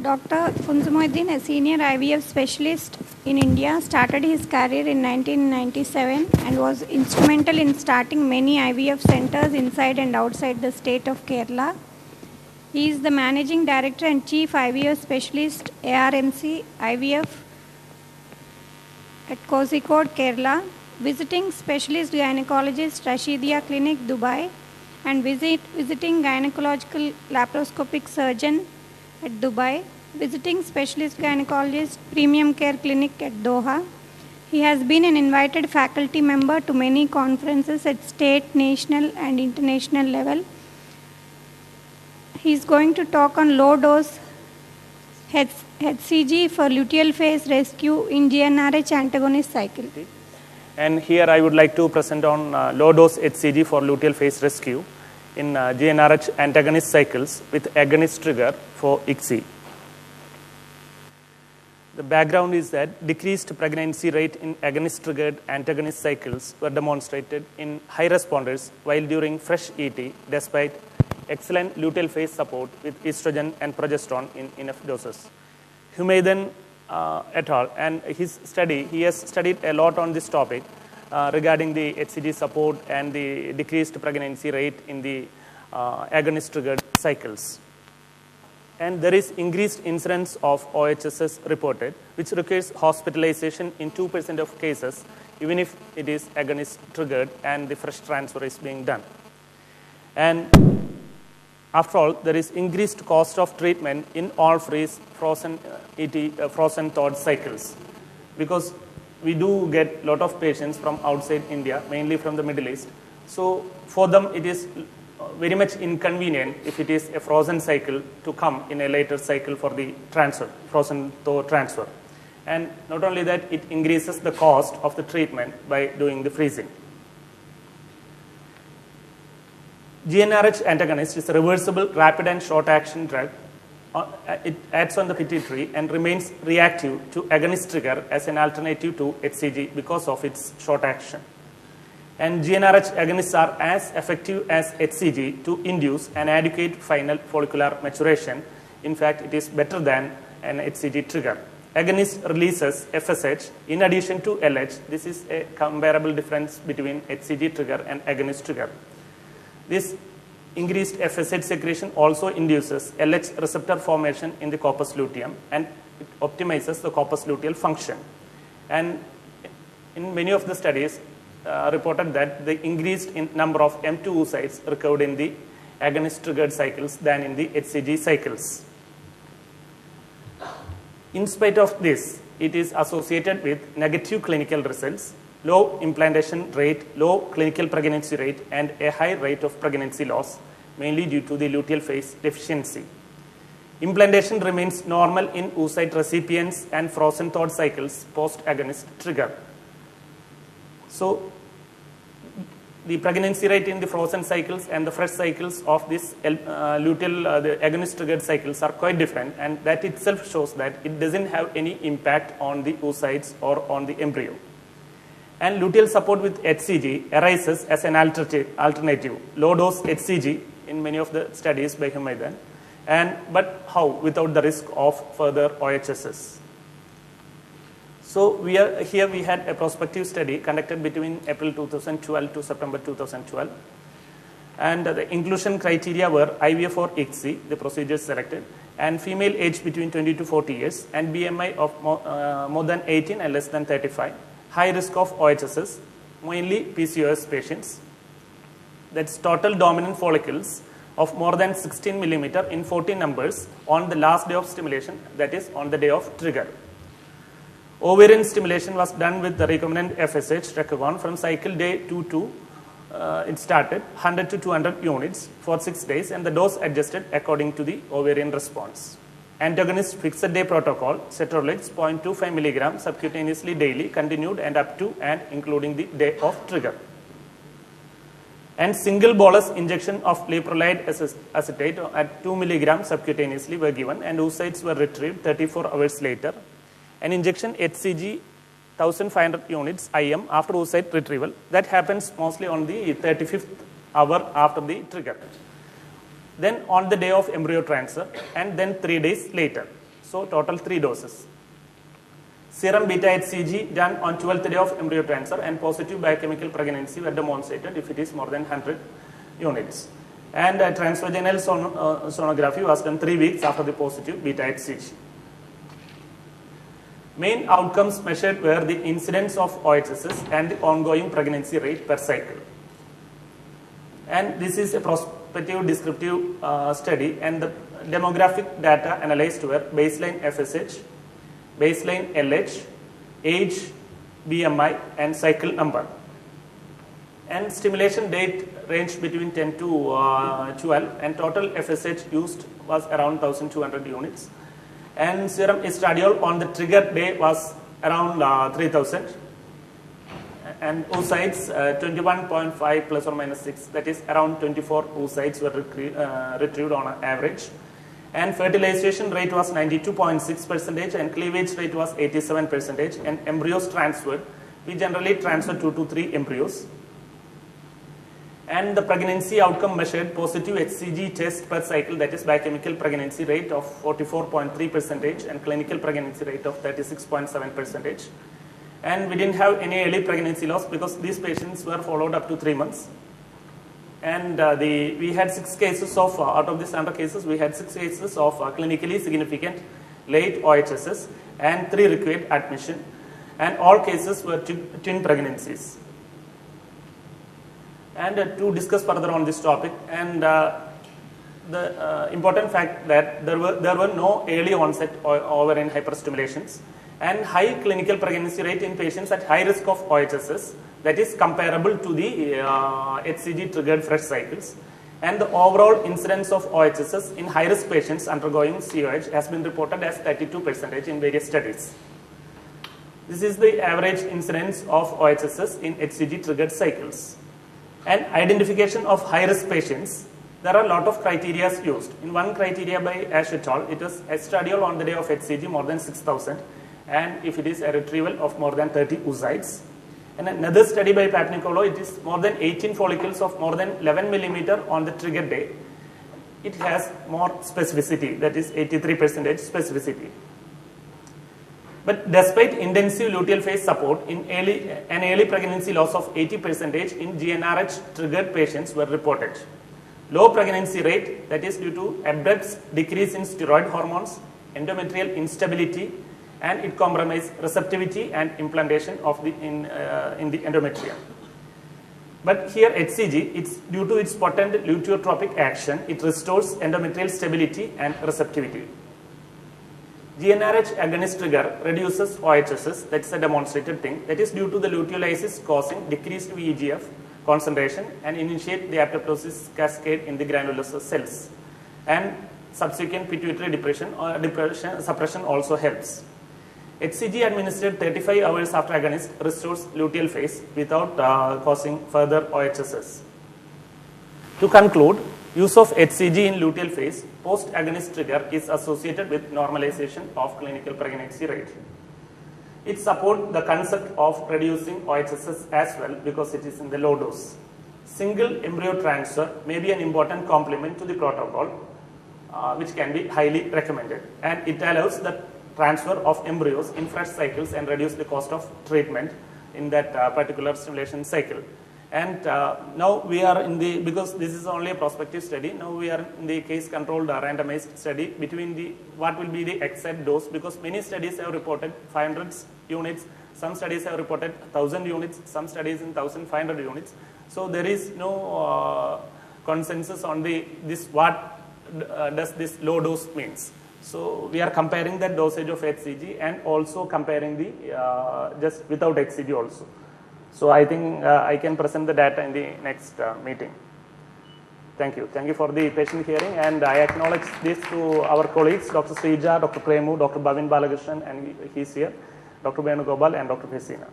Dr. Kunzumuddin, a senior IVF specialist in India, started his career in 1997 and was instrumental in starting many IVF centers inside and outside the state of Kerala. He is the managing director and chief IVF specialist, ARMC IVF at Kozhikode, Kerala, visiting specialist gynecologist Rashidia Clinic, Dubai, and visiting gynecological laparoscopic surgeon at Dubai, visiting specialist gynecologist Premium Care Clinic at Doha. He has been an invited faculty member to many conferences at state, national, and international level. He is going to talk on low dose HCG for luteal phase rescue in GnRH antagonist cycle. And here I would like to present on low dose HCG for luteal phase rescue in GnRH antagonist cycles with agonist trigger for ICSI. The background is that decreased pregnancy rate in agonist triggered antagonist cycles were demonstrated in high responders while during fresh ET despite excellent luteal phase support with estrogen and progesterone in enough doses. Humaydan et al. And his study, he has studied a lot on this topic regarding the HCG support and the decreased pregnancy rate in the agonist triggered cycles. And there is increased incidence of OHSS reported, which requires hospitalization in 2% of cases, even if it is agonist triggered and the fresh transfer is being done. And after all, there is increased cost of treatment in all freeze frozen frozen thawed cycles, because we do get a lot of patients from outside India, mainly from the Middle East. So for them, it is very much inconvenient if it is a frozen cycle to come in a later cycle for the transfer, frozen thaw transfer. And not only that, it increases the cost of the treatment by doing the freezing. GnRH antagonist is a reversible, rapid and short-action drug. It acts on the pituitary and remains reactive to agonist trigger as an alternative to HCG because of its short action. And GnRH agonists are as effective as HCG to induce an adequate final follicular maturation. In fact, it is better than an HCG trigger. Agonist releases FSH in addition to LH. This is a comparable difference between HCG trigger and agonist trigger. This increased FSH secretion also induces LH receptor formation in the corpus luteum, and it optimizes the corpus luteal function. And in many of the studies reported that the increased in number of M2 oocytes recovered in the agonist triggered cycles than in the HCG cycles. In spite of this, it is associated with negative clinical results, low implantation rate, low clinical pregnancy rate, and a high rate of pregnancy loss, mainly due to the luteal phase deficiency. Implantation remains normal in oocyte recipients and frozen thawed cycles post-agonist trigger. So, the pregnancy rate in the frozen cycles and the fresh cycles of this the agonist triggered cycles are quite different, and that itself shows that it doesn't have any impact on the oocytes or on the embryo. And luteal support with HCG arises as an alternative, low dose HCG in many of the studies by Humaydan. But how? Without the risk of further OHSS. So we had a prospective study conducted between April 2012 to September 2012. And the inclusion criteria were IVF or ICSI, the procedures selected, and female age between 20 to 40 years, and BMI of more than 18 and less than 35. High risk of OHSS, mainly PCOS patients. That's total dominant follicles of more than 16 millimeter in 14 numbers on the last day of stimulation, that is on the day of trigger. Ovarian stimulation was done with the recombinant FSH Recagon from cycle day 2 to it started 100 to 200 units for 6 days, and the dose adjusted according to the ovarian response. Antagonist fixed day protocol, cetrorelix 0.25 milligram subcutaneously daily continued and up to and including the day of trigger. And single bolus injection of leprolide acetate at 2 milligram subcutaneously were given, and oocytes were retrieved 34 hours later. An injection HCG 1500 units IM after oocyte retrieval, that happens mostly on the 35th hour after the trigger. Then on the day of embryo transfer, and then 3 days later. So total 3 doses. Serum beta HCG done on 12th day of embryo transfer and positive biochemical pregnancy were demonstrated if it is more than 100 units. And transvaginal sonography was done 3 weeks after the positive beta HCG. Main outcomes measured were the incidence of OHSS and the ongoing pregnancy rate per cycle. And this is a prospective descriptive study, and the demographic data analyzed were baseline FSH, baseline LH, age, BMI, and cycle number. And stimulation date ranged between 10 to 12, and total FSH used was around 1200 units. And serum estradiol on the trigger day was around 3000. And oocytes 21.5 plus or minus 6, that is around 24 oocytes were retrieved on an average. And fertilization rate was 92.6% and cleavage rate was 87%, and embryos transferred, we generally transfer 2 to 3 embryos. And the pregnancy outcome measured positive HCG test per cycle, that is biochemical pregnancy rate of 44.3% and clinical pregnancy rate of 36.7%. And we didn't have any early pregnancy loss because these patients were followed up to 3 months. And we had 6 cases of, out of these 100 cases, we had 6 cases of clinically significant late OHSS and 3 required admission. And all cases were twin pregnancies. And to discuss further on this topic, and the important fact that there were no early onset ovarian hyperstimulations, and high clinical pregnancy rate in patients at high risk of OHSS, that is comparable to the HCG triggered fresh cycles. And the overall incidence of OHSS in high risk patients undergoing COH has been reported as 32% in various studies. This is the average incidence of OHSS in HCG triggered cycles. And identification of high risk patients, there are a lot of criteria used. In one criteria by Ash et al., it is estradiol on the day of HCG more than 6,000, and if it is a retrieval of more than 30 oocytes. And another study by Papnikolo, it is more than 18 follicles of more than 11 millimeter on the trigger day. It has more specificity, that is 83% specificity. But despite intensive luteal phase support, in an early pregnancy loss of 80% in GnRH triggered patients were reported. Low pregnancy rate, that is due to abrupt decrease in steroid hormones, endometrial instability, and it compromised receptivity and implantation of in the endometrium. But here HCG, it's due to its potent luteotropic action, it restores endometrial stability and receptivity. GnRH agonist trigger reduces OHSS, that's a demonstrated thing, that is due to the luteolysis causing decreased VEGF concentration and initiate the apoptosis cascade in the granulosa cells. And subsequent pituitary depression suppression also helps. HCG administered 35 hours after agonist restores luteal phase without causing further OHSS. To conclude, use of HCG in luteal phase post-agonist trigger is associated with normalization of clinical pregnancy rate. It supports the concept of reducing OHSS as well because it is in the low dose. Single embryo transfer may be an important complement to the protocol, which can be highly recommended. And it allows the transfer of embryos in fresh cycles and reduce the cost of treatment in that particular stimulation cycle. And now we are in the, because this is only a prospective study, now we are in the case controlled randomized study between the, what will be the exact dose, because many studies have reported 500 units, some studies have reported 1000 units, some studies in 1500 units. So there is no consensus on this what does this low dose means. So we are comparing the dosage of HCG and also comparing the just without HCG also. So I think I can present the data in the next meeting. Thank you. Thank you for the patient hearing, and I acknowledge this to our colleagues, Dr. Srija, Dr. Premu, Dr. Bhavin Balakrishnan, and he's here, Dr. Venugopal and Dr. Hesina.